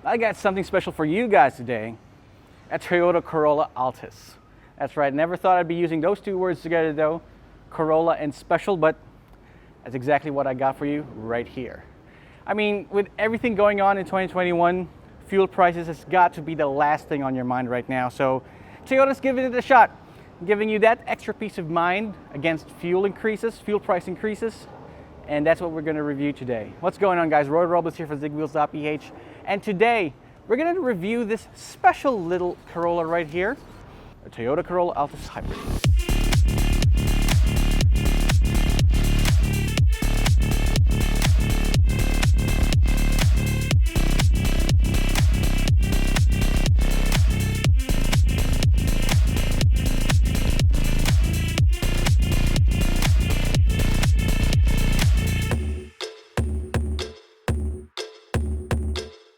I got something special for you guys today, a Toyota Corolla Altis. That's right, never thought I'd be using those two words together though, Corolla and special, but that's exactly what I got for you right here. I mean, with everything going on in 2021, fuel prices has got to be the last thing on your mind right now. So Toyota's giving it a shot, giving you that extra peace of mind against fuel price increases. And that's what we're going to review today. What's going on, guys? Roy Robles here for Zigwheels.Ph. And today, we're going to review this special little Corolla right here, a Toyota Corolla Altis Hybrid.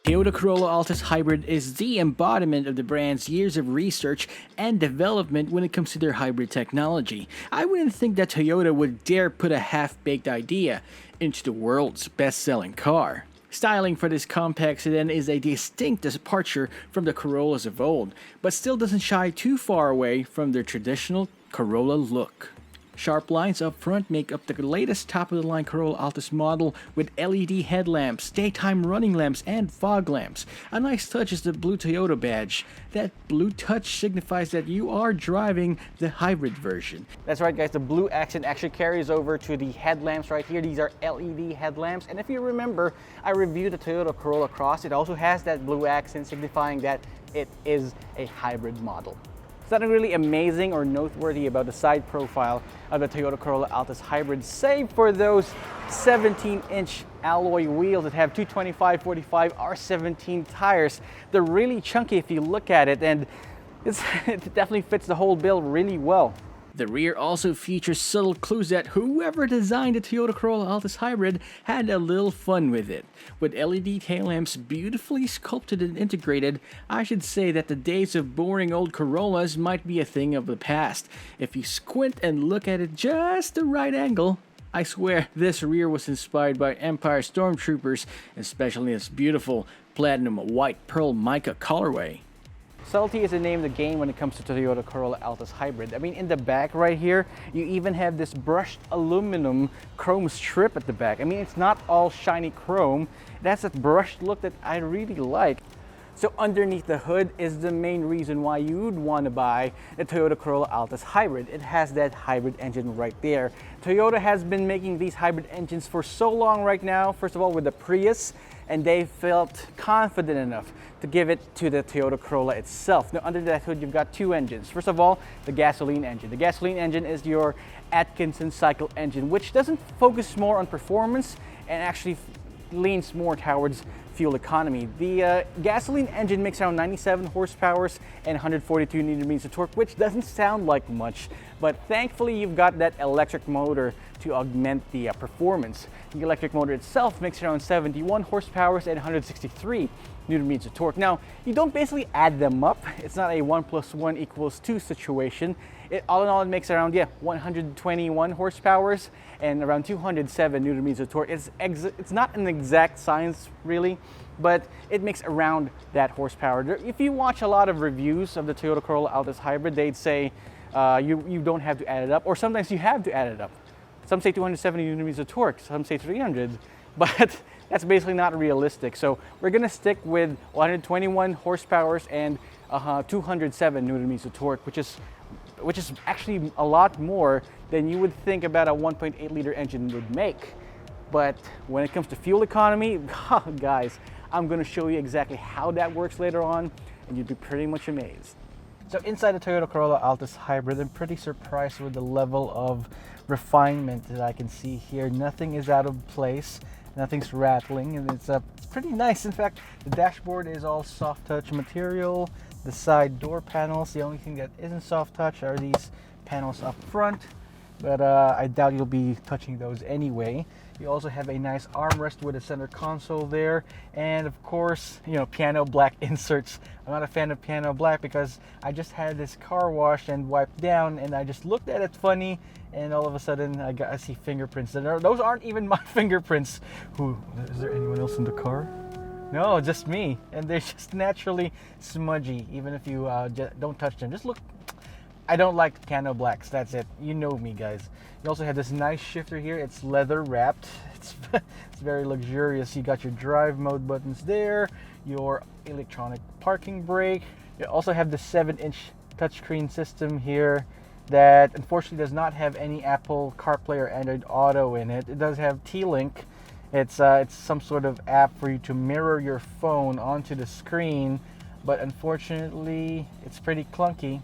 Toyota Corolla Altis Hybrid is the embodiment of the brand's years of research and development when it comes to their hybrid technology. I wouldn't think that Toyota would dare put a half-baked idea into the world's best-selling car. Styling for this compact sedan is a distinct departure from the Corollas of old, but still doesn't shy too far away from their traditional Corolla look. Sharp lines up front make up the latest top-of-the-line Corolla Altis model with LED headlamps, daytime running lamps, and fog lamps. A nice touch is the blue Toyota badge. That blue touch signifies that you are driving the hybrid version. That's right, guys, the blue accent actually carries over to the headlamps right here. These are LED headlamps, and if you remember, I reviewed the Toyota Corolla Cross. It also has that blue accent signifying that it is a hybrid model. There's nothing really amazing or noteworthy about the side profile of the Toyota Corolla Altis Hybrid, save for those 17-inch alloy wheels that have 225/45 R17 tires. They're really chunky if you look at it, and it definitely fits the whole bill really well. The rear also features subtle clues that whoever designed the Toyota Corolla Altis Hybrid had a little fun with it. With LED tail lamps beautifully sculpted and integrated, I should say that the days of boring old Corollas might be a thing of the past. If you squint and look at it just the right angle, I swear this rear was inspired by Empire Stormtroopers, especially this beautiful platinum white pearl mica colorway. Subtlety is the name of the game when it comes to Toyota Corolla Altis Hybrid. I mean, in the back right here, you even have this brushed aluminum chrome strip at the back. I mean, it's not all shiny chrome. That's a brushed look that I really like. So underneath the hood is the main reason why you'd want to buy the Toyota Corolla Altis Hybrid. It has that hybrid engine right there. Toyota has been making these hybrid engines for so long right now, first of all with the Prius, and they felt confident enough to give it to the Toyota Corolla itself. Now under that hood you've got two engines. First of all, the gasoline engine. The gasoline engine is your Atkinson cycle engine, which doesn't focus more on performance and actually leans more towards fuel economy. The gasoline engine makes around 97 horsepower and 142 Nm of torque, which doesn't sound like much, but thankfully you've got that electric motor to augment the performance. The electric motor itself makes around 71 horsepower and 163 Nm of torque. Now, you don't basically add them up. It's not a 1 + 1 = 2 situation. All in all, it makes around 121 horsepower and around 207 Nm of torque. It's not an exact science really, but it makes around that horsepower. If you watch a lot of reviews of the Toyota Corolla Altis Hybrid, they'd say you don't have to add it up, or sometimes you have to add it up. Some say 270 Nm of torque, some say 300, but that's basically not realistic. So we're gonna stick with 121 horsepower and 207 Nm of torque, which is actually a lot more than you would think about a 1.8-liter engine would make. But when it comes to fuel economy, guys, I'm gonna show you exactly how that works later on, and you'd be pretty much amazed. So inside the Toyota Corolla Altis Hybrid, I'm pretty surprised with the level of refinement that I can see here. Nothing is out of place, nothing's rattling, and it's pretty nice. In fact, the dashboard is all soft touch material. The side door panels, the only thing that isn't soft touch are these panels up front, but I doubt you'll be touching those anyway. You also have a nice armrest with a center console there, and of course, piano black inserts. I'm not a fan of piano black because I just had this car washed and wiped down, and I just looked at it funny, and all of a sudden I see fingerprints. Those aren't even my fingerprints. Is there anyone else in the car? No, just me. And they're just naturally smudgy, even if you don't touch them. Just look. I don't like cano blacks. That's it. You know me, guys. You also have this nice shifter here. It's leather wrapped. It's very luxurious. You got your drive mode buttons there, your electronic parking brake. You also have the 7-inch touchscreen system here that unfortunately does not have any Apple CarPlay or Android Auto in it. It does have T-Link. It's some sort of app for you to mirror your phone onto the screen, but unfortunately it's pretty clunky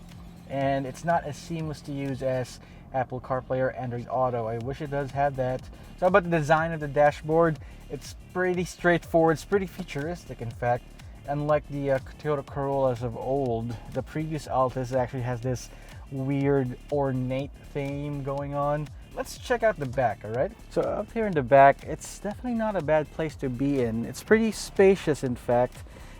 and it's not as seamless to use as Apple CarPlay or Android Auto. I wish it does have that. So about the design of the dashboard, it's pretty straightforward. It's pretty futuristic, in fact. Unlike the Toyota Corollas of old, the previous Altis actually has this weird ornate theme going on. Let's check out the back, all right? So up here in the back, it's definitely not a bad place to be in. It's pretty spacious, in fact.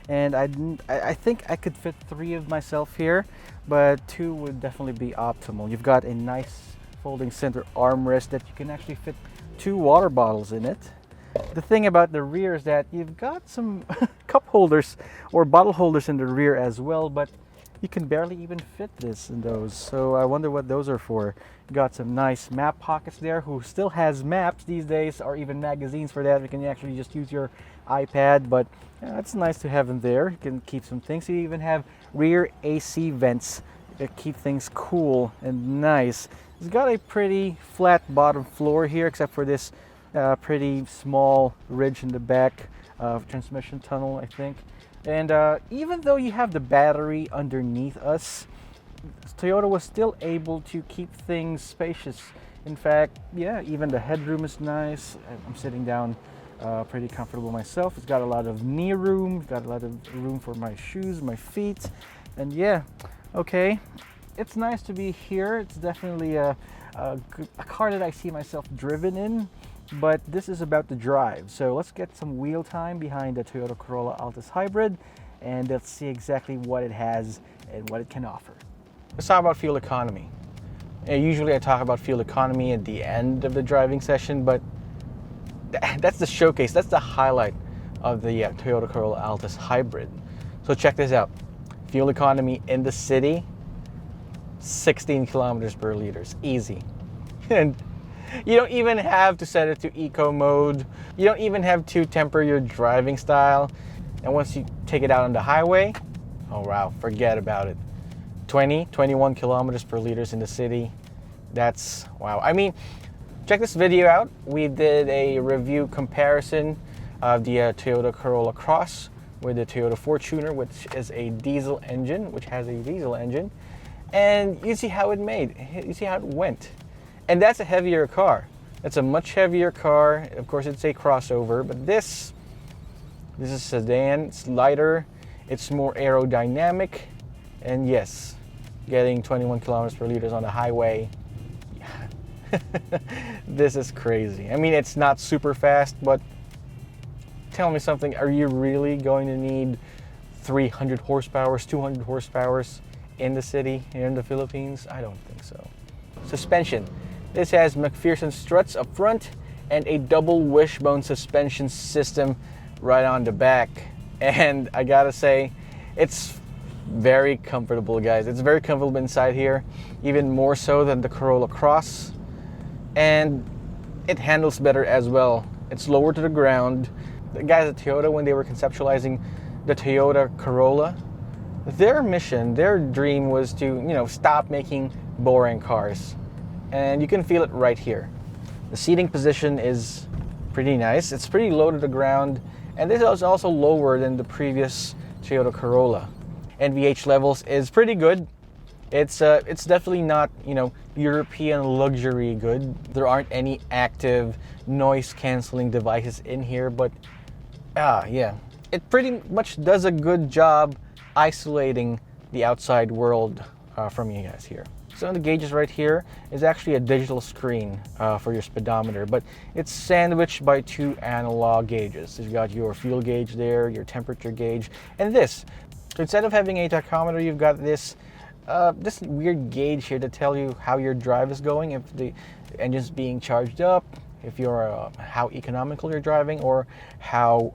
And I think I could fit 3 of myself here, but 2 would definitely be optimal. You've got a nice folding center armrest that you can actually fit 2 water bottles in it. The thing about the rear is that you've got some cup holders or bottle holders in the rear as well, but you can barely even fit this in those. So I wonder what those are for. You got some nice map pockets there. Who still has maps these days, or even magazines for that? You can actually just use your iPad, but yeah, it's nice to have them there. You can keep some things. You even have rear AC vents that keep things cool and nice. It's got a pretty flat bottom floor here, except for this pretty small ridge in the back transmission tunnel, I think. And even though you have the battery underneath us, Toyota was still able to keep things spacious. In fact, yeah, even the headroom is nice. I'm sitting down pretty comfortable myself. It's got a lot of knee room, got a lot of room for my shoes, my feet, and yeah, okay. It's nice to be here. It's definitely a car that I see myself driven in, but this is about the drive. So let's get some wheel time behind the Toyota Corolla Altis Hybrid, and let's see exactly what it has and what it can offer. Let's talk about fuel economy. Usually I talk about fuel economy at the end of the driving session, but that's the showcase, that's the highlight of the Toyota Corolla Altis Hybrid. So check this out. Fuel economy in the city, 16 kilometers per liter, easy. And you don't even have to set it to eco mode. You don't even have to temper your driving style. And once you take it out on the highway, oh wow, forget about it. 21 kilometers per liter in the city. That's wow. I mean, check this video out. We did a review comparison of the Toyota Corolla Cross with the Toyota Fortuner, which is a diesel engine, and you see how it made. You see how it went. And that's a heavier car. That's a much heavier car. Of course, it's a crossover, but this is a sedan. It's lighter. It's more aerodynamic. And yes, getting 21 kilometers per liter on the highway, this is crazy. I mean, it's not super fast, but tell me something. Are you really going to need 300 horsepower, 200 horsepower in the city here in the Philippines? I don't think so. Suspension. This has McPherson struts up front and a double wishbone suspension system right on the back. And I gotta say, it's very comfortable, guys. It's very comfortable inside here, even more so than the Corolla Cross. And it handles better as well. It's lower to the ground. The guys at Toyota, when they were conceptualizing the Toyota Corolla, their mission, their dream was to, stop making boring cars. And you can feel it right here. The seating position is pretty nice. It's pretty low to the ground, and this is also lower than the previous Toyota Corolla. NVH levels is pretty good. It's definitely not, European luxury good. There aren't any active noise canceling devices in here, but yeah, it pretty much does a good job isolating the outside world from you guys here. So the gauges right here is actually a digital screen for your speedometer, but it's sandwiched by 2 analog gauges. So you've got your fuel gauge there, your temperature gauge, and this. So instead of having a tachometer, you've got this weird gauge here to tell you how your drive is going, if the engine's being charged up, if you're how economical you're driving, or how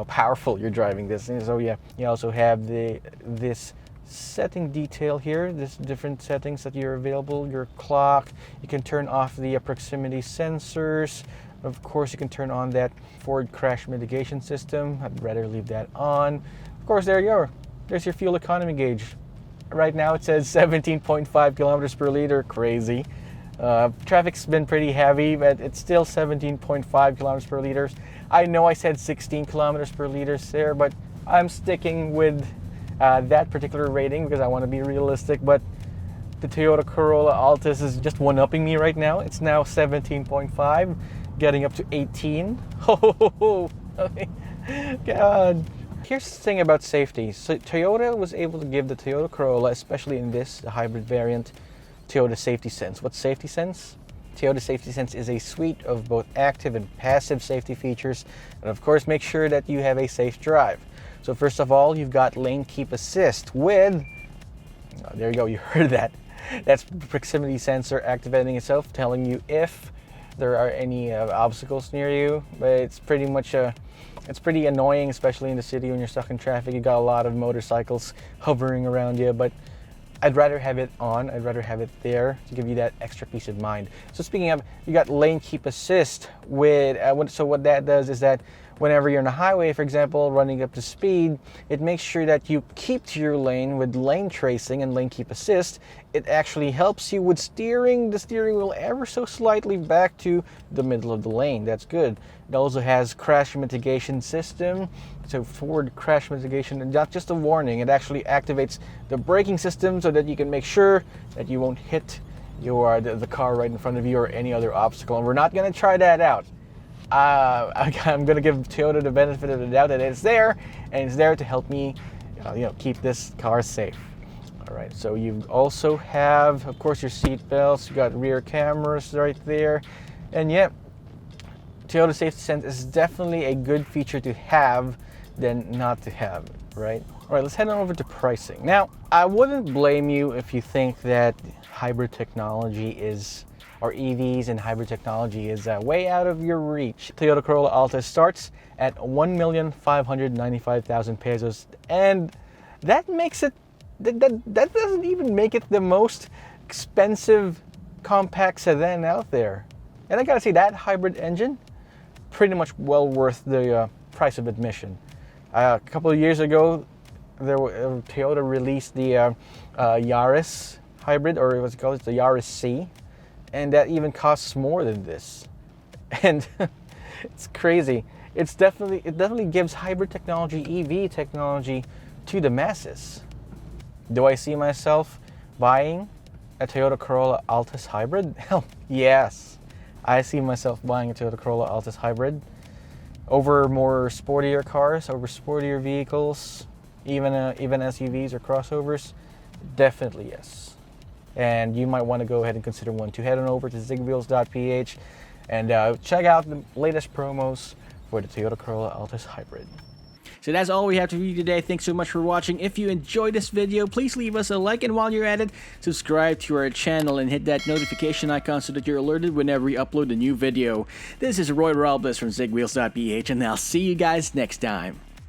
powerful you're driving this. And so yeah, you also have this setting detail here, this different settings that you're available, your clock. You can turn off the proximity sensors. Of course, you can turn on that forward crash mitigation system. I'd rather leave that on. Of course, there you are. There's your fuel economy gauge. Right now it says 17.5 kilometers per liter. Crazy. Traffic's been pretty heavy, but it's still 17.5 kilometers per liter. I know I said 16 kilometers per liter there, but I'm sticking with that particular rating because I want to be realistic. But the Toyota Corolla Altis is just one-upping me right now. It's now 17.5, getting up to 18. Oh, God. Here's the thing about safety. So Toyota was able to give the Toyota Corolla, especially in this, the hybrid variant, Toyota Safety Sense. What's Safety Sense? Toyota Safety Sense is a suite of both active and passive safety features. And of course, make sure that you have a safe drive. So first of all, you've got lane keep assist with, there you go, you heard that. That's proximity sensor activating itself, telling you if there are any obstacles near you. But it's pretty much it's pretty annoying, especially in the city when you're stuck in traffic. You got a lot of motorcycles hovering around you, but I'd rather have it on. I'd rather have it there to give you that extra peace of mind. So speaking of, you got lane keep assist with, so what that does is that whenever you're on a highway, for example, running up to speed, it makes sure that you keep to your lane with lane tracing and lane keep assist. It actually helps you with steering the steering wheel ever so slightly back to the middle of the lane. That's good. It also has crash mitigation system. So forward crash mitigation, and not just a warning, it actually activates the braking system so that you can make sure that you won't hit the car right in front of you or any other obstacle. And we're not going to try that out. I'm going to give Toyota the benefit of the doubt that it's there, and it's there to help me keep this car safe. All right, so you also have, of course, your seat belts. You got rear cameras right there, and yeah, Toyota Safety Sense is definitely a good feature to have than not to have, right? All right, let's head on over to pricing. Now, I wouldn't blame you if you think that hybrid technology is, or EVs and hybrid technology is way out of your reach. Toyota Corolla Altis starts at 1,595,000 pesos, and that makes it, that doesn't even make it the most expensive compact sedan out there. And I gotta say, that hybrid engine, pretty much well worth the price of admission. A couple of years ago, Toyota released the Yaris hybrid, or what's it called, the Yaris C, and that even costs more than this. And it's crazy. It definitely gives hybrid technology, EV technology to the masses. Do I see myself buying a Toyota Corolla Altis Hybrid? Hell, yes. I see myself buying a Toyota Corolla Altis Hybrid over more sportier cars, over sportier vehicles, even SUVs or crossovers. Definitely yes. And you might want to go ahead and consider one too. Head on over to Zigwheels.Ph and check out the latest promos for the Toyota Corolla Altis Hybrid. So that's all we have to review today. Thanks so much for watching. If you enjoyed this video, please leave us a like, and while you're at it, subscribe to our channel and hit that notification icon so that you're alerted whenever we upload a new video. This is Roy Robles from Zigwheels.Ph, and I'll see you guys next time.